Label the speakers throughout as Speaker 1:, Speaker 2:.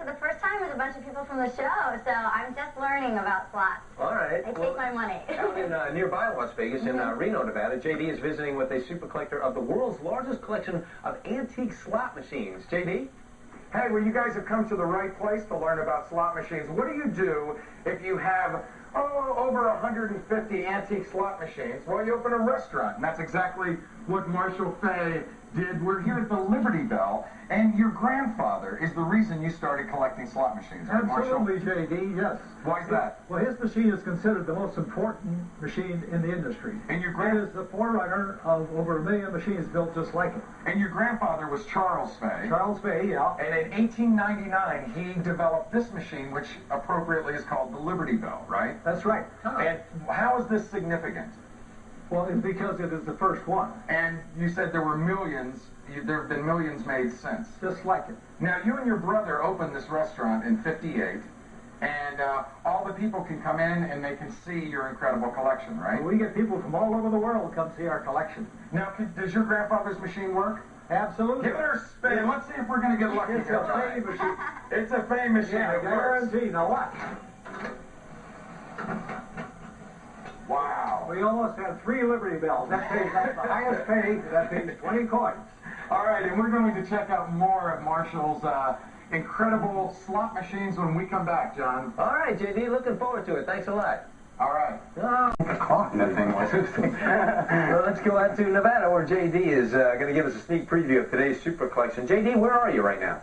Speaker 1: for the first time with a bunch of people from the show, so I'm just learning about slots.
Speaker 2: All right.
Speaker 1: I take my money.
Speaker 2: Out in nearby Las Vegas, in Reno, Nevada, JD is visiting with a super collector of the world's largest collection of antique slot machines. JD?
Speaker 3: Hey, well, you guys have come to the right place to learn about slot machines. What do you do if you have, over 150 antique slot machines? Well, you open a restaurant, and that's exactly what Marshall Fay did. We're here at the Liberty Bell, and your grandfather is the reason you started collecting slot machines, right, Marshall?
Speaker 4: Absolutely, J.D., yes.
Speaker 3: Why is that?
Speaker 4: Well, his machine is considered the most important machine in the industry.
Speaker 3: And your
Speaker 4: It is the forerunner of over 1 million machines built just like it.
Speaker 3: And your grandfather was Charles Fay.
Speaker 4: Charles Fay, yeah.
Speaker 3: And in 1899, he developed this machine, which appropriately is called the Liberty Bell, right?
Speaker 4: That's right.
Speaker 3: And how is this significant?
Speaker 4: Well, it's because it is the first one.
Speaker 3: And you said there were millions, there have been millions made since.
Speaker 4: Just like it.
Speaker 3: Now, you and your brother opened this restaurant in '58, and all the people can come in and they can see your incredible collection, right?
Speaker 4: We get people from all over the world to come see our collection.
Speaker 3: Now, does your grandfather's machine work?
Speaker 4: Absolutely.
Speaker 3: Give it a spin. Let's see if we're going to get lucky
Speaker 4: It's
Speaker 3: here.
Speaker 4: a Fay machine.
Speaker 3: It's a Fay machine.
Speaker 4: Yeah,
Speaker 3: It works.
Speaker 4: guaranteed. Now watch.
Speaker 3: Wow.
Speaker 4: We almost have 3 Liberty Bells. That's the highest pay. That pays 20 coins.
Speaker 3: All right, and we're going to check out more of Marshall's incredible slot machines when we come back, John.
Speaker 2: All right, JD, looking forward to it. Thanks a lot.
Speaker 3: All right.
Speaker 2: Oh.
Speaker 3: Caught in that thing was.
Speaker 2: Well, let's go out to Nevada, where JD is going to give us a sneak preview of today's super collection. JD, where are you right now?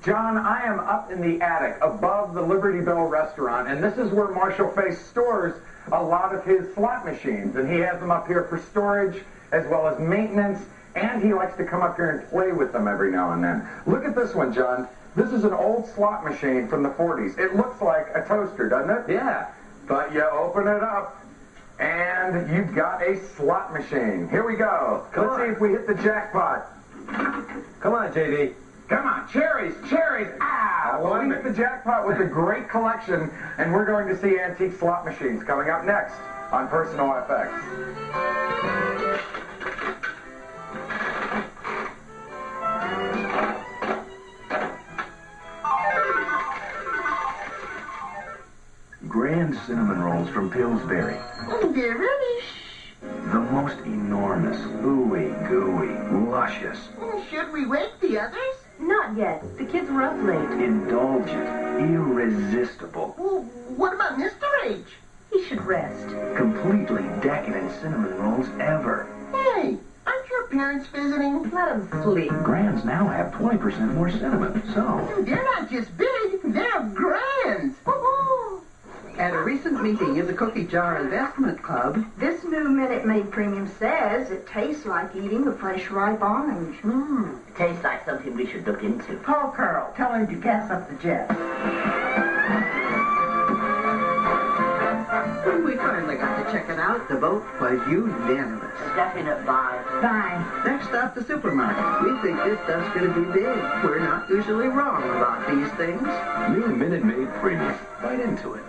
Speaker 3: John, I am up in the attic above the Liberty Bell restaurant, and this is where Marshall Fay stores a lot of his slot machines, and he has them up here for storage as well as maintenance, and he likes to come up here and play with them every now and then. Look at this one, John. This is an old slot machine from the 40s. It looks like a toaster, doesn't it?
Speaker 2: Yeah.
Speaker 3: But you open it up, and you've got a slot machine. Here we go. Let's see if we hit the jackpot.
Speaker 2: Come on, JD.
Speaker 3: Come on, cherries, cherries. Ah! Well, we hit the jackpot with a great collection, and we're going to see antique slot machines coming up next on Personal FX.
Speaker 5: Grand cinnamon rolls from Pillsbury.
Speaker 6: Oh, they're ready.
Speaker 5: The most enormous, ooey gooey, luscious,
Speaker 6: Should we wake the others?
Speaker 7: Not yet. The kids were up late.
Speaker 5: indulgent, irresistible,
Speaker 6: Well, what about Mr. H?
Speaker 7: He should rest.
Speaker 5: completely decadent cinnamon rolls ever.
Speaker 6: Hey, aren't your parents visiting?
Speaker 7: Let him sleep.
Speaker 5: Grands now have 20% more cinnamon, so
Speaker 6: They're not just big, they're grand. Woo-hoo.
Speaker 8: At a recent meeting of the Cookie Jar Investment Club,
Speaker 7: This new Minute Maid Premium says it tastes like eating a fresh ripe orange.
Speaker 9: Tastes like something we should look into.
Speaker 7: Call Carl. Tell him to gas up the jet.
Speaker 8: when we finally got to check it out, the vote was unanimous.
Speaker 9: A definite buy.
Speaker 7: Bye.
Speaker 8: Next up, the supermarket. We think this stuff's going to be big. We're not usually wrong about these things.
Speaker 5: new Minute Maid Premium. Bite into it.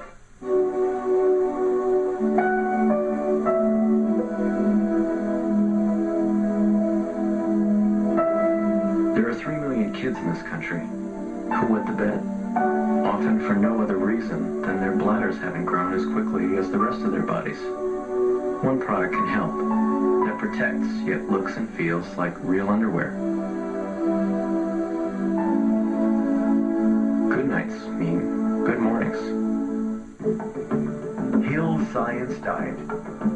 Speaker 5: There are 3 million kids in this country who wet the bed, often for no other reason than their bladders haven't grown as quickly as the rest of their bodies. One product can help that protects yet looks and feels like real underwear. Good nights mean good mornings. Hill Science Diet.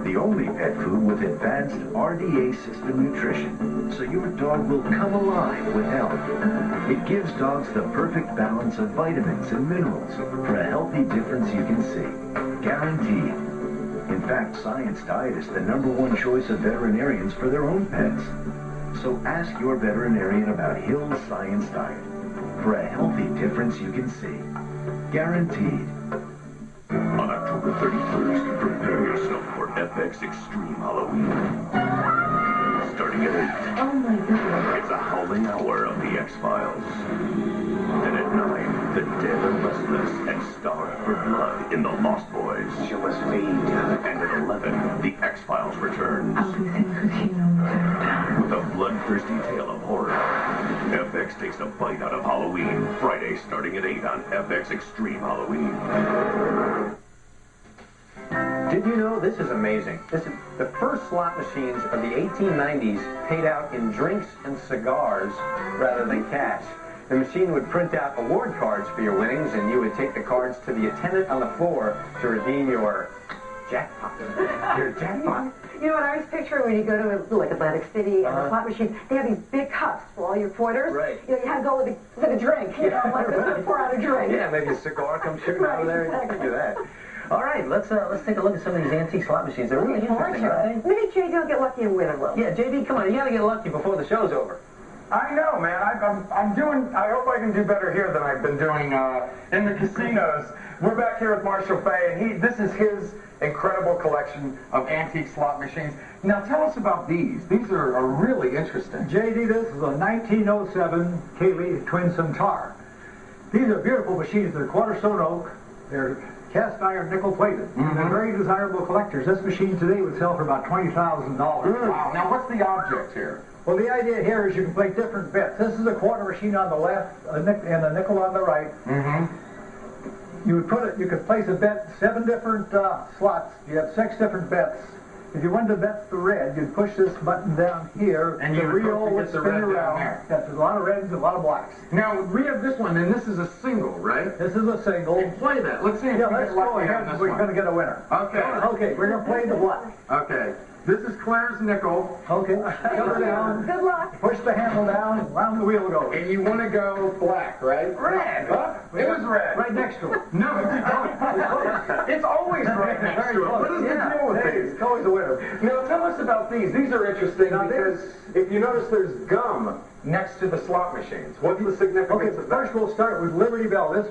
Speaker 5: The only pet food with advanced RDA system nutrition, so your dog will come alive with health. It gives dogs the perfect balance of vitamins and minerals for a healthy difference you can see. Guaranteed. In fact, Science Diet is the #1 choice of veterinarians for their own pets. So ask your veterinarian about Hill Science Diet for a healthy difference you can see. Guaranteed.
Speaker 10: On October 31st, prepare yourself for FX Extreme Halloween. Starting at 8,
Speaker 7: Oh my goodness.
Speaker 10: it's a howling hour of the X-Files. Then at 9, the dead are restless and starve for blood in The Lost Boys.
Speaker 5: Show us feed.
Speaker 10: And at 11, the X-Files returns.
Speaker 7: I'll be thinking
Speaker 10: With a bloodthirsty tale of horror, FX takes a bite out of Halloween, Friday Friday, starting at 8 on FX Extreme Halloween.
Speaker 2: Did you know, this is amazing, this is the first slot machines of the 1890s paid out in drinks and cigars rather than cash. The machine would print out award cards for your winnings, and you would take the cards to the attendant on the floor to redeem your jackpot. Your jackpot.
Speaker 11: You know what I was picturing when you go to like Atlantic City and the slot machine, they have these big cups for all your quarters.
Speaker 2: Right.
Speaker 11: You know, you have to go with a drink, you know, like pour out a drink.
Speaker 2: Yeah, maybe a cigar comes shooting out of there.
Speaker 11: Exactly.
Speaker 2: You can do that. All right, let's take a look at some of these antique slot machines. They're really interesting, aren't they?
Speaker 11: Maybe JD will get lucky and win a little.
Speaker 2: Yeah, JD, come on, you gotta get lucky before the show's over.
Speaker 3: I know, man. I'm doing. I hope I can do better here than I've been doing in the casinos. We're back here with Marshall Fay, and this is his incredible collection of antique slot machines. Now, tell us about these. These are really interesting.
Speaker 4: JD, this is a 1907 Cayley Twin Centaur. These are beautiful machines. They're quarter-stone oak. They're cast iron nickel plated. They're very desirable collectors. This machine today would sell for about $20,000.
Speaker 3: Wow. Now, what's the object here?
Speaker 4: Well, the idea here is you can play different bets. This is a quarter machine on the left and a nickel on the right. You would put it. You could place a bet 7 different slots. You have 6 different bets. If you wanted to bet the red, you'd push this button down here,
Speaker 3: and
Speaker 4: the
Speaker 3: you
Speaker 4: reel would spin around.
Speaker 3: There.
Speaker 4: Yes, there's a lot of reds and a lot of blacks.
Speaker 3: Now, we have this one, and this is a single, right?
Speaker 4: This is a single.
Speaker 3: And play that. Let's see if we
Speaker 4: let's
Speaker 3: get
Speaker 4: go
Speaker 3: lucky
Speaker 4: ahead.
Speaker 3: on this
Speaker 4: We're
Speaker 3: one.
Speaker 4: going to get a winner.
Speaker 3: Okay.
Speaker 4: Okay, we're going to play the black.
Speaker 3: Okay. This is Claire's nickel.
Speaker 4: Okay, cover down.
Speaker 11: Good luck.
Speaker 4: Push the handle down, round the wheel goes.
Speaker 3: And you want to go black, right?
Speaker 2: Red.
Speaker 3: Huh? It was red.
Speaker 4: Right next to it.
Speaker 3: No, it's always right next to it. What is the deal with these?
Speaker 4: It's always a winner.
Speaker 3: Now, tell us about these. These are interesting because if you notice, there's gum next to the slot machines. What's the significance of that?
Speaker 4: First we'll start with Liberty Bell. This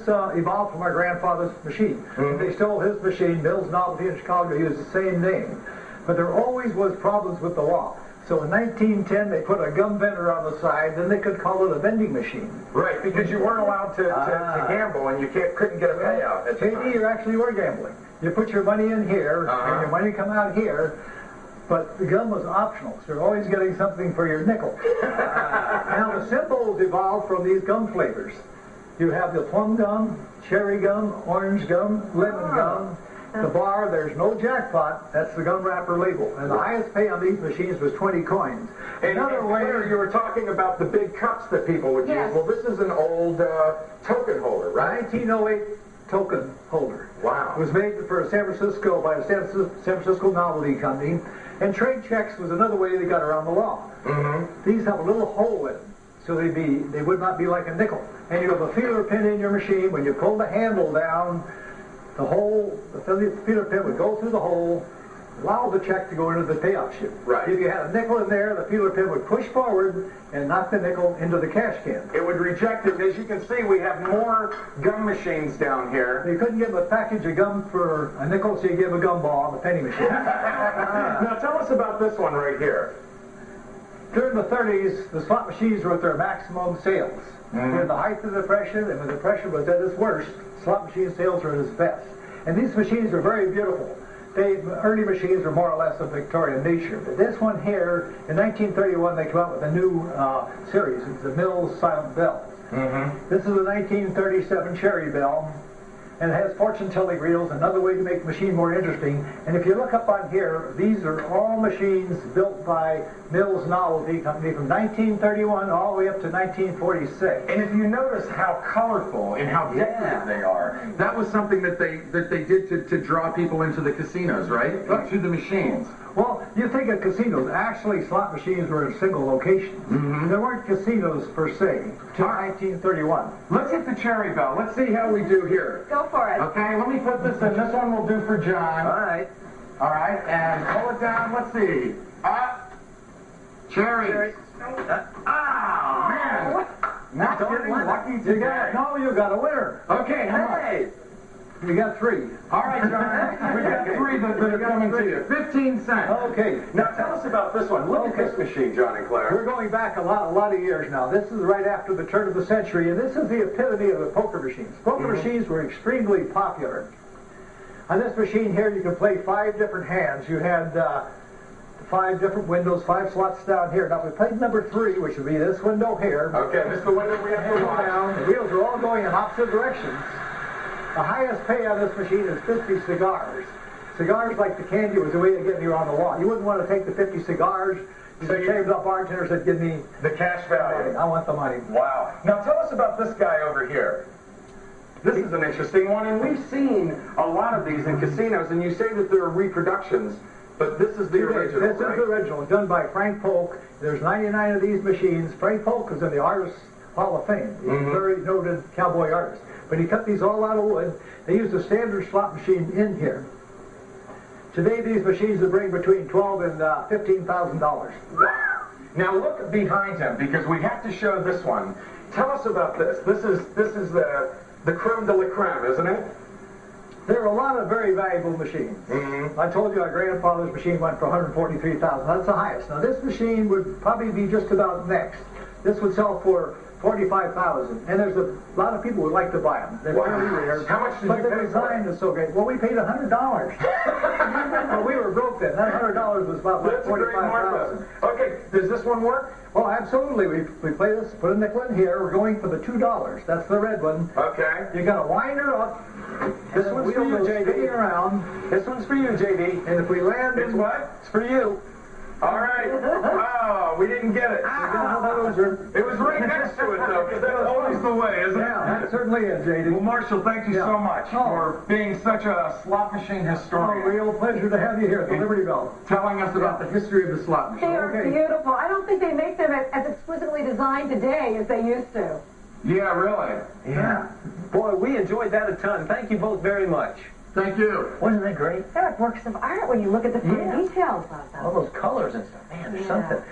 Speaker 4: evolved from my grandfather's machine. They stole his machine. Bill's Novelty in Chicago used the same name. But there always was problems with the law. So in 1910, they put a gum vendor on the side, then they could call it a vending machine.
Speaker 3: Right, because you weren't allowed to gamble and you couldn't get a payout at the time.
Speaker 4: You actually were gambling. You put your money in here, and your money come out here, but the gum was optional, so you're always getting something for your nickel. Now the symbols evolved from these gum flavors. You have the plum gum, cherry gum, orange gum, lemon gum. The bar, there's no jackpot. That's the gum wrapper label. And the highest pay on these machines was 20 coins.
Speaker 3: Another way, you were talking about the big cups that people would use. Well, this is an old token holder, right?
Speaker 4: 1908 token holder.
Speaker 3: Wow.
Speaker 4: It was made for San Francisco by the San Francisco Novelty Company. And trade checks was another way they got around the law. These have a little hole in them, so they would not be like a nickel. And you have a feeler pin in your machine. When you pull the handle down, the feeler pin would go through the hole, allow the check to go into the payout chute.
Speaker 3: Right.
Speaker 4: If you had a nickel in there, the feeler pin would push forward and knock the nickel into the cash can.
Speaker 3: It would reject it. As you can see, we have more gum machines down here.
Speaker 4: You couldn't give a package of gum for a nickel, so you give a gum ball on the penny machine.
Speaker 3: Now tell us about this one right here.
Speaker 4: During the 30s, the slot machines were at their maximum sales. In the height of the Depression, and when the Depression was at its worst, slot machine sales were at its best. And these machines were very beautiful. Early machines were more or less of Victorian nature. But this one here, in 1931, they came out with a new series. It's the Mills Silent Bell. This is a 1937 Cherry Bell. And it has fortune-telling reels, another way to make the machine more interesting. And if you look up on here, these are all machines built by Mills Novelty Company from 1931 all the way up to 1946.
Speaker 3: And if you notice how colorful and how decorative they are, that was something that they did to draw people into the casinos, right? Up through the machines.
Speaker 4: Well, you think of casinos. Actually, slot machines were in single locations. There weren't casinos per se till 1931.
Speaker 3: Let's hit the Cherry Bell. Let's see how we do here.
Speaker 11: Go for it.
Speaker 3: Okay, let me put this in. This one will do for John.
Speaker 2: All right.
Speaker 3: All right, and pull it down. Let's see. Cherry. Man. Not getting lucky today.
Speaker 4: You got a winner.
Speaker 3: Okay, how much?
Speaker 4: You got 3.
Speaker 3: All right, John. We got 3 that are coming to you. 15 cents.
Speaker 4: Okay.
Speaker 3: Now tell us about this one. Look at this machine, John and Claire.
Speaker 4: We're going back a lot of years now. This is right after the turn of the century, and this is the epitome of the poker machines. Poker machines were extremely popular. On this machine here, you can play 5 different hands. You had the 5 different windows, 5 slots down here. Now we played number 3, which would be this window here.
Speaker 3: Okay, this is the window we have to watch.
Speaker 4: Down. The wheels are all going in opposite directions. The highest pay on this machine is 50 cigars. Cigars like the candy was the way to get me around the wall. You wouldn't want to take the 50 cigars. So you came up bartender said, give me
Speaker 3: the cash value.
Speaker 4: I want the money.
Speaker 3: Wow. Now tell us about this guy over here. This is an interesting one, and we've seen a lot of these in casinos, and you say that there are reproductions, but this is the original,
Speaker 4: This is the original, done by Frank Polk. There's 99 of these machines. Frank Polk is in the Artists Hall of Fame. He's a very noted cowboy artist. But he cut these all out of wood. They used a standard slot machine in here. Today, these machines will bring between $12,000 and $15,000.
Speaker 3: Wow. Now look behind him, because we have to show this one. Tell us about this. This is the creme de la creme, isn't it?
Speaker 4: There are a lot of very valuable machines. I told you our grandfather's machine went for $143,000. That's the highest. Now this machine would probably be just about next. This would sell for $45,000, and there's a lot of people who like to buy them. They're very rare.
Speaker 3: How much did
Speaker 4: but
Speaker 3: you
Speaker 4: the
Speaker 3: pay
Speaker 4: design is so great. Well, we paid $100. Well, we were broke then. That $100 was about like $45,000.
Speaker 3: Okay, does this one work?
Speaker 4: Oh, absolutely. We play this, put a nickel in here. We're going for the $2. That's the red one.
Speaker 3: Okay.
Speaker 4: You're going to wind her up.
Speaker 3: This one's for you, JD.
Speaker 4: Around.
Speaker 3: This one's for you, JD.
Speaker 4: And if we land...
Speaker 3: It's what? It's for you. All right. Oh, we didn't get it. It was right next to it, though, because that's always the way, isn't it?
Speaker 4: Yeah, that certainly is, JD.
Speaker 3: Well, Marshall, thank you so much for being such a slot machine historian.
Speaker 4: Real pleasure to have you here at the Liberty Bell.
Speaker 3: Telling us about the history of the slot machine.
Speaker 11: They are beautiful. I don't think they make them as exquisitely designed today as they used to.
Speaker 3: Yeah, really.
Speaker 2: Yeah. Boy, we enjoyed that a ton. Thank you both very much.
Speaker 3: Thank you.
Speaker 2: Wasn't that great?
Speaker 11: They're like works of art when you look at the fine details of them.
Speaker 2: All those colors and stuff. Man, there's something.